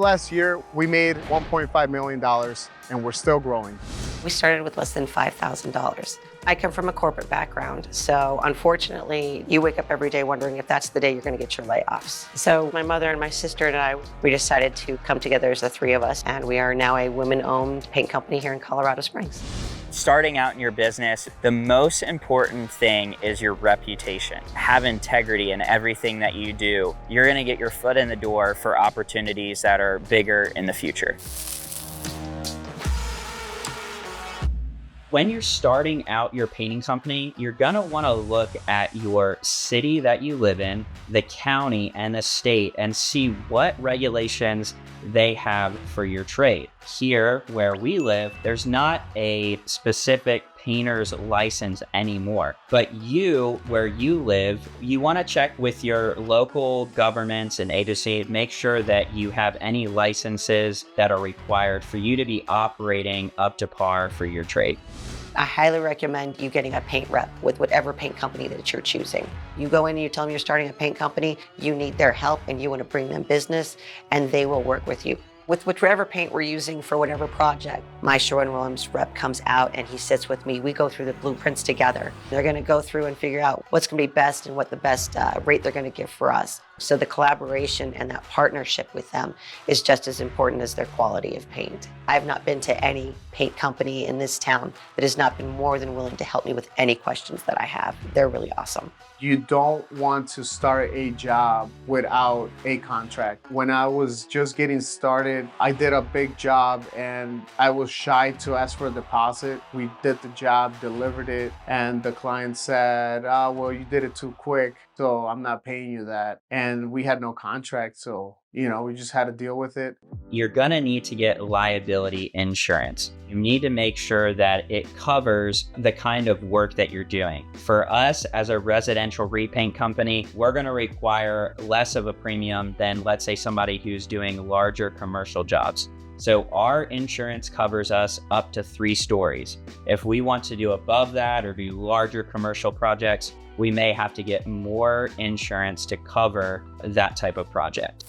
Last year, we made $1.5 million and we're still growing. We started with less than $5,000. I come from a corporate background, so unfortunately, you wake up every day wondering if that's the day you're going to get your layoffs. So my mother and my sister and I, we decided to come together as the three of us, and we are now a women-owned paint company here in Colorado Springs. Starting out in your business, the most important thing is your reputation. Have integrity in everything that you do. You're going to get your foot in the door for opportunities that are bigger in the future. When you're starting out your painting company, you're gonna wanna look at your city that you live in, the county and the state, and see what regulations they have for your trade. Here, where we live, there's not a specific painter's license anymore. But you, where you live, you wanna check with your local governments and agency, make sure that you have any licenses that are required for you to be operating up to par for your trade. I highly recommend you getting a paint rep with whatever paint company that you're choosing. You go in and you tell them you're starting a paint company, you need their help and you want to bring them business, and they will work with you. With whichever paint we're using for whatever project, my Sherwin-Williams rep comes out and he sits with me. We go through the blueprints together. They're going to go through and figure out what's going to be best and what the best rate they're going to give for us. So the collaboration and that partnership with them is just as important as their quality of paint. I've not been to any paint company in this town that has not been more than willing to help me with any questions that I have. They're really awesome. You don't want to start a job without a contract. When I was just getting started, I did a big job and I was shy to ask for a deposit. We did the job, delivered it, and the client said, "Oh, well, you did it too quick, so I'm not paying you that." And we had no contract, so we just had to deal with it. You're gonna need to get liability insurance. You need to make sure that it covers the kind of work that you're doing. For us, as a residential repaint company, we're gonna require less of a premium than, let's say, somebody who's doing larger commercial jobs. So our insurance covers us up to 3 stories. If we want to do above that or do larger commercial projects, we may have to get more insurance to cover that type of project.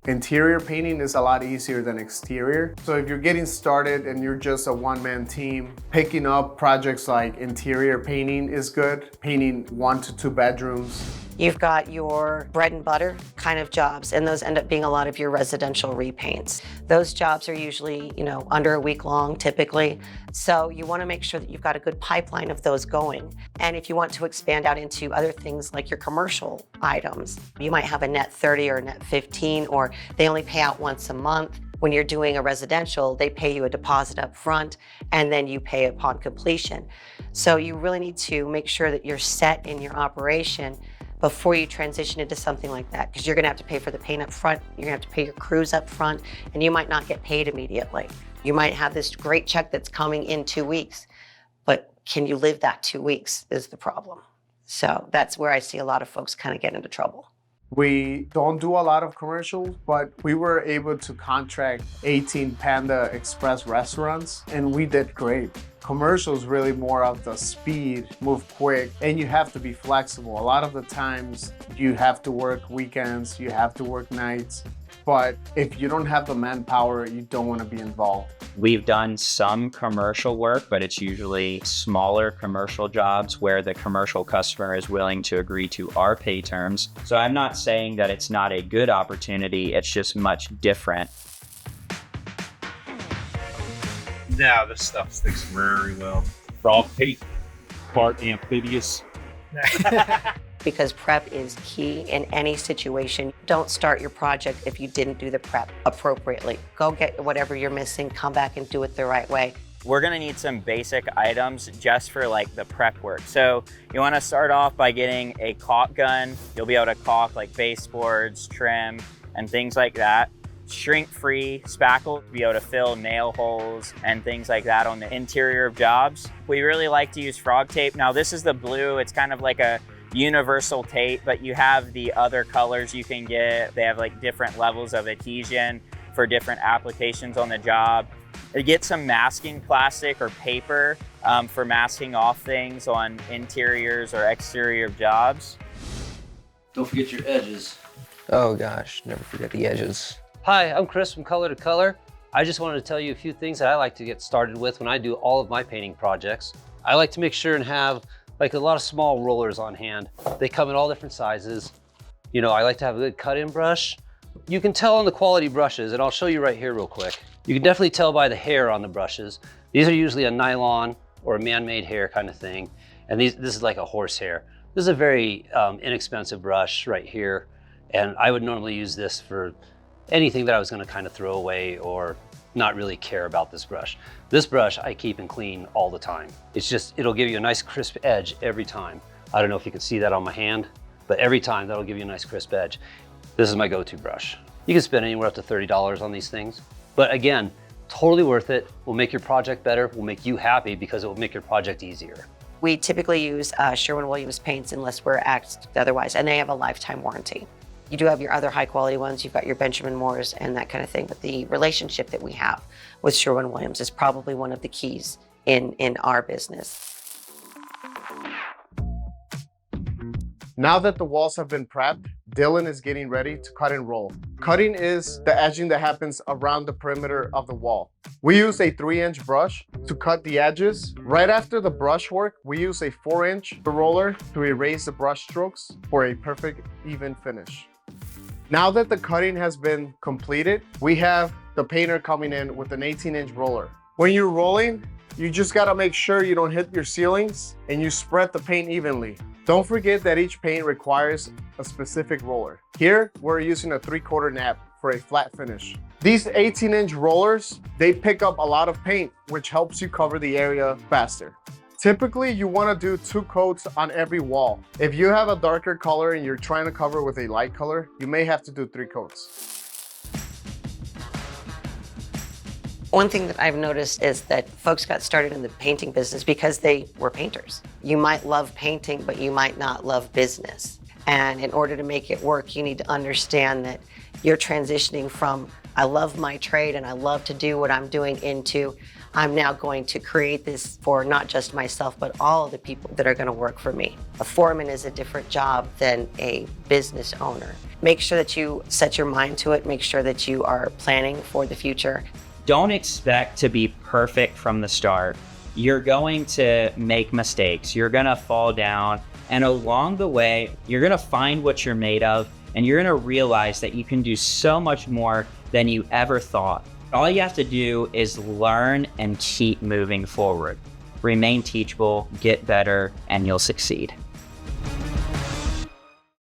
Interior painting is a lot easier than exterior. So if you're getting started and you're just a one-man team, picking up projects like interior painting is good. Painting 1 to 2 bedrooms. You've got your bread and butter kind of jobs, and those end up being a lot of your residential repaints. Those jobs are usually, under a week long typically. So you want to make sure that you've got a good pipeline of those going. And if you want to expand out into other things like your commercial items, you might have a net 30 or a net 15, or they only pay out once a month. When you're doing a residential, they pay you a deposit up front and then you pay upon completion. So you really need to make sure that you're set in your operation before you transition into something like that, because you're gonna have to pay for the paint up front, you're gonna have to pay your crews up front, and you might not get paid immediately. You might have this great check that's coming in 2 weeks, but can you live that 2 weeks is the problem. So that's where I see a lot of folks kind of get into trouble. We don't do a lot of commercials, but we were able to contract 18 Panda Express restaurants, and we did great. Commercials really more of the speed, move quick, and you have to be flexible. A lot of the times you have to work weekends, you have to work nights, but if you don't have the manpower, you don't want to be involved. We've done some commercial work, but it's usually smaller commercial jobs where the commercial customer is willing to agree to our pay terms. So I'm not saying that it's not a good opportunity, it's just much different. Now this stuff sticks very well. Frog paint, part amphibious. Because prep is key in any situation. Don't start your project if you didn't do the prep appropriately. Go get whatever you're missing, come back and do it the right way. We're gonna need some basic items just for like the prep work. So you wanna start off by getting a caulk gun. You'll be able to caulk like baseboards, trim, and things like that. Shrink-free spackle to be able to fill nail holes and things like that on the interior of jobs. We really like to use frog tape. Now this is the blue, it's kind of like a universal tape, but you have the other colors you can get. They have like different levels of adhesion for different applications on the job. You get some masking plastic or paper for masking off things on interiors or exterior jobs. Don't forget your edges. Oh gosh, never forget the edges. Hi, I'm Chris from Color to Color. I just wanted to tell you a few things that I like to get started with when I do all of my painting projects. I like to make sure and have like a lot of small rollers on hand. They come in all different sizes. You know, I like to have a good cut-in brush. You can tell on the quality brushes, and I'll show you right here real quick. You can definitely tell by the hair on the brushes. These are usually a nylon or a man-made hair kind of thing. And this is like a horse hair. This is a very inexpensive brush right here. And I would normally use this for anything that I was gonna kind of throw away or not really care about this brush. This brush I keep and clean all the time. It's just, it'll give you a nice crisp edge every time. I don't know if you can see that on my hand, but every time that'll give you a nice crisp edge. This is my go-to brush. You can spend anywhere up to $30 on these things. But again, totally worth it. Will make your project better, will make you happy because it will make your project easier. We typically use Sherwin-Williams paints unless we're asked otherwise, and they have a lifetime warranty. You do have your other high quality ones, you've got your Benjamin Moores and that kind of thing, but the relationship that we have with Sherwin-Williams is probably one of the keys in our business. Now that the walls have been prepped, Dylan is getting ready to cut and roll. Cutting is the edging that happens around the perimeter of the wall. We use a 3-inch brush to cut the edges. Right after the brush work, we use a 4-inch roller to erase the brush strokes for a perfect even finish. Now that the cutting has been completed, we have the painter coming in with an 18-inch roller. When you're rolling, you just gotta make sure you don't hit your ceilings and you spread the paint evenly. Don't forget that each paint requires a specific roller. Here, we're using a 3/4 nap for a flat finish. These 18-inch rollers, they pick up a lot of paint, which helps you cover the area faster. Typically, you wanna do 2 coats on every wall. If you have a darker color and you're trying to cover with a light color, you may have to do 3 coats. One thing that I've noticed is that folks got started in the painting business because they were painters. You might love painting, but you might not love business. And in order to make it work, you need to understand that you're transitioning from, I love my trade and I love to do what I'm doing, into, I'm now going to create this for not just myself, but all of the people that are going to work for me. A foreman is a different job than a business owner. Make sure that you set your mind to it. Make sure that you are planning for the future. Don't expect to be perfect from the start. You're going to make mistakes. You're gonna fall down. And along the way, you're gonna find what you're made of, and you're gonna realize that you can do so much more than you ever thought. All you have to do is learn and keep moving forward. Remain teachable, get better, and you'll succeed.